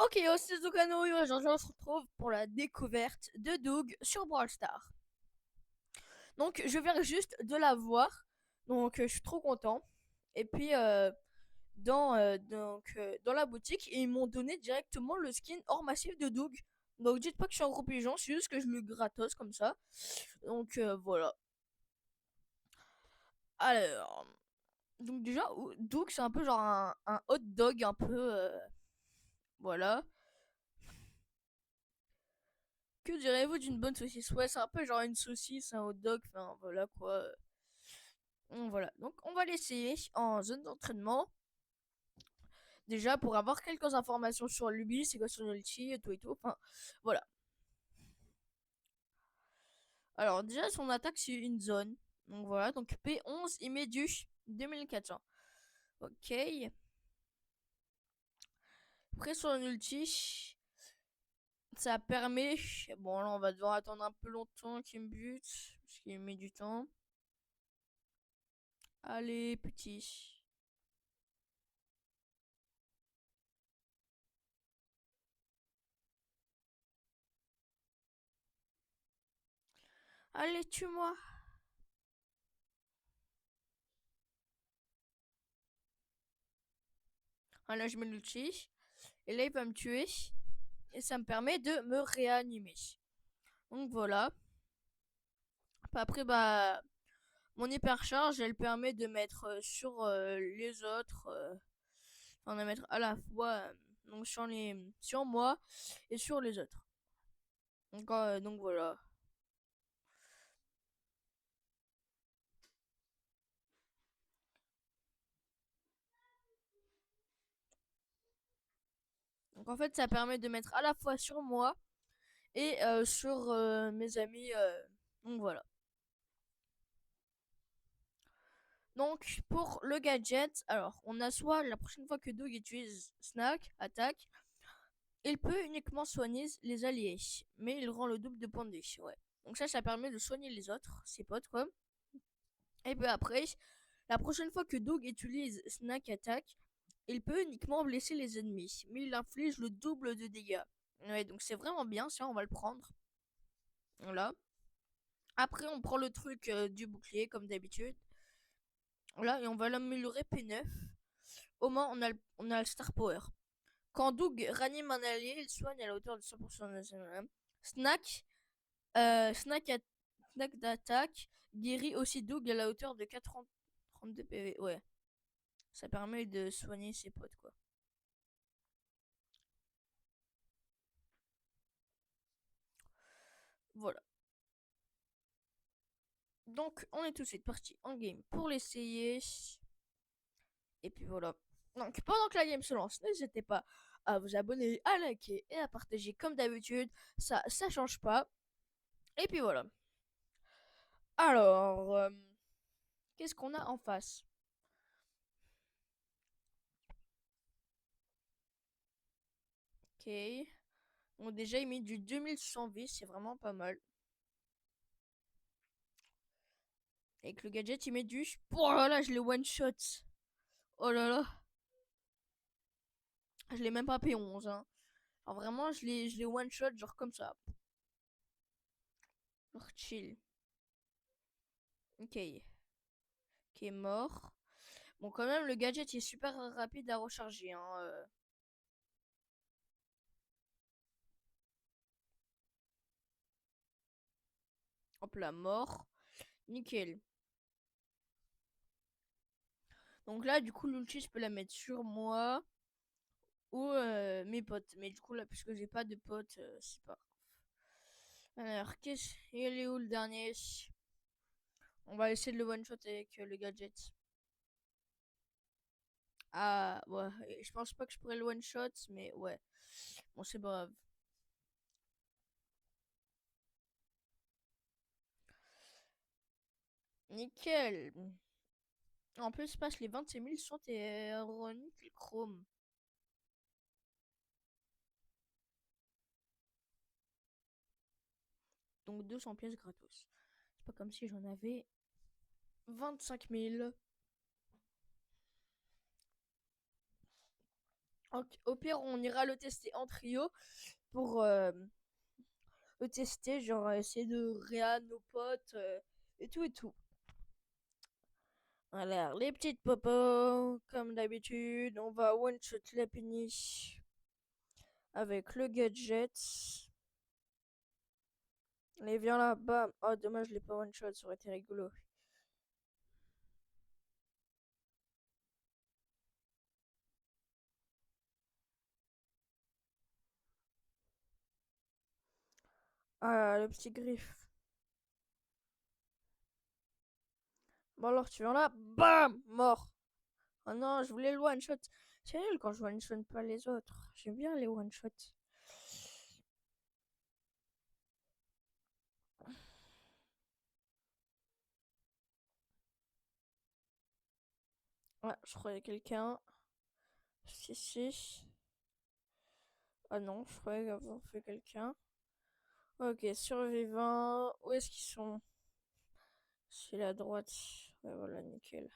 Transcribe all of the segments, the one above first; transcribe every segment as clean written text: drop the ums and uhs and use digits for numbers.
Ok, c'est Zokano et aujourd'hui on se retrouve pour la découverte de Doug sur Brawl Stars. Donc je viens juste de la voir, donc je suis trop content. Et puis dans la boutique, ils m'ont donné directement le skin hors massif de Doug. Donc dites pas que je suis un gros pigeon, c'est juste que je le gratos comme ça. Donc voilà. Alors, donc déjà, Doug c'est un peu genre un hot dog un peu... voilà. Que direz-vous d'une bonne saucisse? Ouais, c'est un peu genre une saucisse, un hot dog, enfin voilà quoi. Voilà, donc on va l'essayer en zone d'entraînement. Déjà pour avoir quelques informations sur lui, c'est quoi son ulti et tout et tout. Enfin voilà. Alors déjà son attaque c'est une zone. Donc voilà, donc P11 il met du 2400. Ok. Après son ulti, ça permet... Bon là on va devoir attendre un peu longtemps qu'il me bute. Parce qu'il met du temps. Allez petit. Allez tue-moi. Ah, là je mets l'ulti. Et là il va me tuer. Et ça me permet de me réanimer. Donc voilà. Après, bah, mon hypercharge, elle permet de mettre sur les autres, enfin, de mettre à la fois donc sur moi et sur les autres. Donc voilà. Donc en fait, ça permet de mettre à la fois sur moi et sur mes amis. Donc voilà. Donc pour le gadget, alors on a soit la prochaine fois que Doug utilise Snack, attaque, il peut uniquement soigner les alliés, mais il rend le double de points de vie. Ouais. Donc ça permet de soigner les autres, ses potes quoi. Et puis après, la prochaine fois que Doug utilise Snack Attack, il peut uniquement blesser les ennemis, mais il inflige le double de dégâts. Ouais, donc c'est vraiment bien, ça on va le prendre. Voilà. Après on prend le truc du bouclier comme d'habitude. Voilà, et on va l'améliorer P9. Au moins on a le Star Power. Quand Doug ranime un allié, il soigne à la hauteur de 100% de sa... Snack, Snack, Snack d'attaque guérit aussi Doug à la hauteur de 432 PV. Ouais, ça permet de soigner ses potes, quoi. Voilà. Donc, on est tout de suite parti en game pour l'essayer. Et puis voilà. Donc, pendant que la game se lance, n'hésitez pas à vous abonner, à liker et à partager comme d'habitude. Ça change pas. Et puis voilà. Alors, qu'est-ce qu'on a en face? Ok. Donc déjà, il met du 2100 vie, c'est vraiment pas mal. Avec le gadget, il met du... Oh là là, je l'ai one-shot. Oh là là. Je l'ai même pas P11, hein. Alors vraiment, je l'ai one-shot, genre comme ça. Genre chill. Ok. Qui est mort. Bon, quand même, le gadget il est super rapide à recharger, hein. Hop là, mort. Nickel. Donc là, du coup, l'ulti, je peux la mettre sur moi ou mes potes. Mais du coup, là, puisque j'ai pas de potes, c'est pas grave. Alors, il est où le dernier? On va essayer de le one-shot avec le gadget. Ah, ouais. Je pense pas que je pourrais le one-shot, mais ouais. Bon, c'est brave. Nickel. En plus, passe les 26 000 sont ironiques et chrome. Donc 200 pièces gratos. C'est pas comme si j'en avais 25 000. Au pire, on ira le tester en trio pour le tester, genre essayer de réa nos potes et tout et tout. Alors, les petites popos, comme d'habitude, on va one-shot la péniche avec le gadget. Allez, viens là, bam. Oh, dommage, je l'ai pas one-shot, ça aurait été rigolo. Ah, le petit griffe. Bon, alors, tu viens là, bam, mort. Oh non, je voulais le one-shot. C'est nul quand je one-shot pas les autres. J'aime bien les one-shots. Ouais, je croyais quelqu'un. Si, si. Ah non, je croyais avoir fait quelqu'un. Ok, survivant. Où est-ce qu'ils sont? C'est la droite. Ouais, voilà, nickel.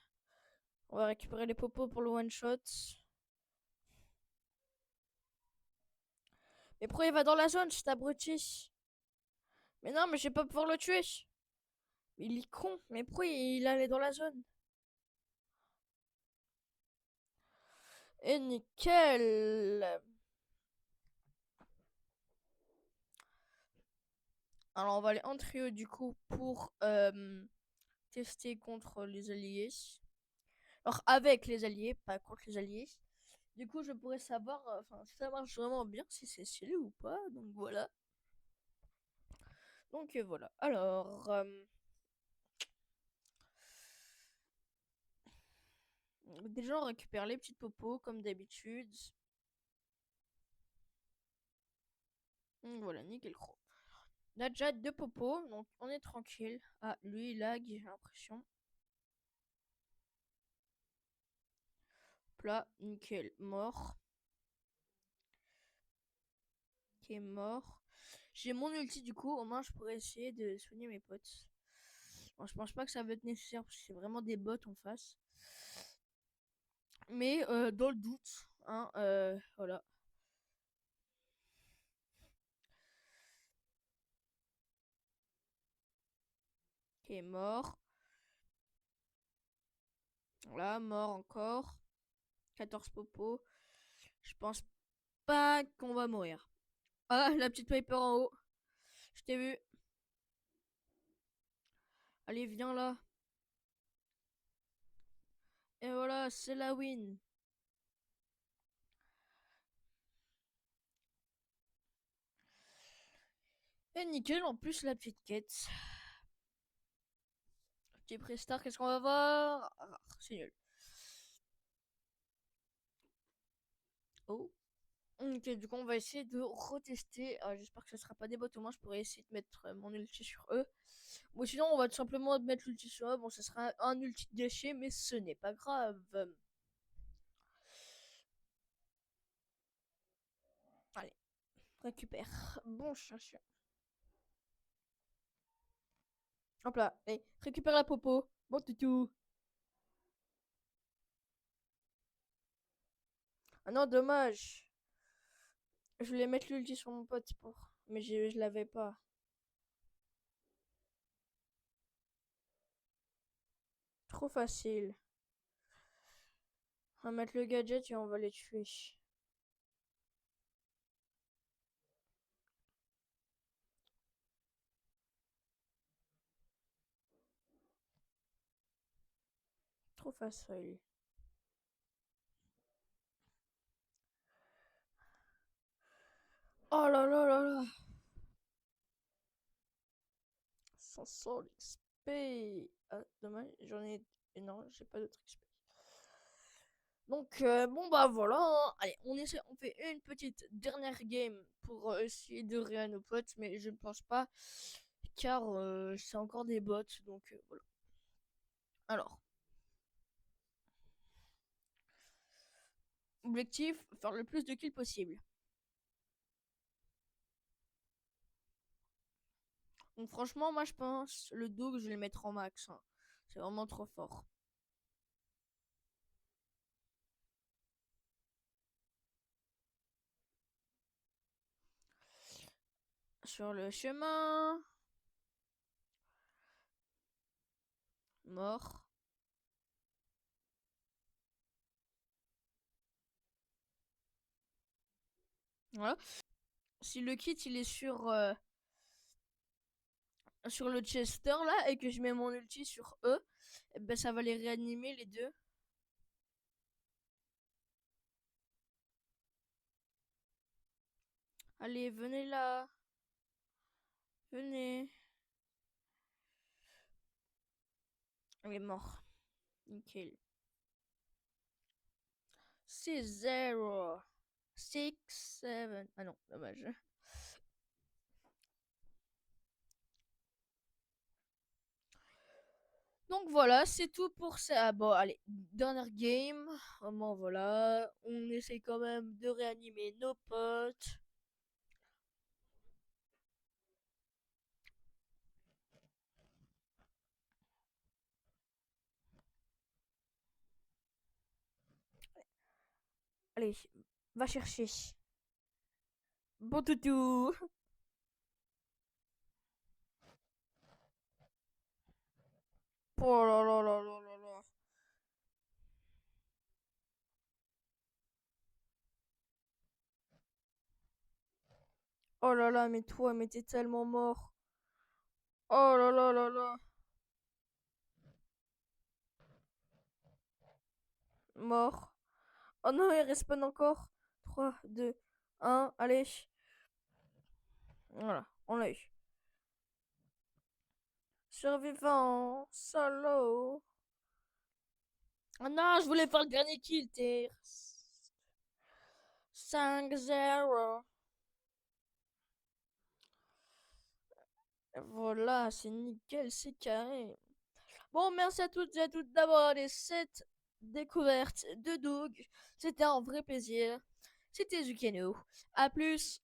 On va récupérer les popos pour le one-shot. Mais pourquoi il va dans la zone, cet abruti? Mais non, mais je vais pas pouvoir le tuer. Il est con. Mais pourquoi il allait dans la zone? Et nickel. Alors, on va aller en trio du coup pour tester contre les alliés. Alors, avec les alliés, pas contre les alliés. Du coup, je pourrais savoir si ça marche vraiment bien, si c'est stylé ou pas. Donc voilà. Donc voilà. Alors, déjà, on récupère les petites popos comme d'habitude. Voilà, nickel croc. On a déjà deux popos, donc on est tranquille. Ah, lui, il lag, j'ai l'impression. Plat, nickel, mort. Qui est mort. J'ai mon ulti du coup, au moins je pourrais essayer de soigner mes potes. Bon, je pense pas que ça va être nécessaire parce que c'est vraiment des bots en face. Mais dans le doute, hein, voilà. Qui est mort. Voilà, mort encore. 14 popos. Je pense pas qu'on va mourir. Ah, la petite Piper en haut. Je t'ai vu. Allez, viens là. Et voilà, c'est la win. Et nickel, en plus la petite quête. Petit Prestar, qu'est-ce qu'on va voir? Ah, c'est nul. Oh. Ok, du coup, on va essayer de retester. J'espère que ce sera pas des bots. Au moins, je pourrais essayer de mettre mon ulti sur eux. Bon, sinon, on va tout simplement mettre l'ulti sur eux. Bon, ce sera un ulti de déchet, mais ce n'est pas grave. Allez, récupère. Bon chien, chien. Hop là, allez, récupère la popo. Bon toutou. Ah non, dommage. Je voulais mettre l'ulti sur mon pote pour. Mais je l'avais pas. Trop facile. On va mettre le gadget et on va les tuer. Trop facile. Oh là là là là. 500 XP. Ah, dommage, j'en ai. Non, j'ai pas d'autres XP. Donc, bon, bah voilà, hein. Allez, on fait une petite dernière game pour essayer de réa nos potes, mais je ne pense pas, car c'est encore des bots, donc voilà. Alors, objectif, faire le plus de kills possible. Donc, franchement, moi je pense le Doug, je vais le mettre en max, hein. C'est vraiment trop fort. Sur le chemin. Mort. Voilà. Si le kit il est sur le Chester là et que je mets mon ulti sur eux, eh ben ça va les réanimer les deux. Allez, venez là. Venez. Il est mort. Nickel. 6-0. 6-7. Ah non, dommage. Donc voilà, c'est tout pour ça. Ah bon, allez, dernière game. Vraiment, voilà. On essaye quand même de réanimer nos potes. Allez, va chercher. Bon toutou. Oh là là là là là là. Oh là là, mais toi, mais t'es tellement mort. Oh là là là là. Mort. Oh non, il respawn encore. 3, 2, 1, allez. Voilà, on l'a eu. Survivant, solo. Oh non, je voulais faire le dernier kill, t'es. 5-0. Voilà, c'est nickel, c'est carré. Bon, merci à toutes et à toutes d'avoir les 7 découvertes de Doug. C'était un vrai plaisir. C'était Zucano. A plus.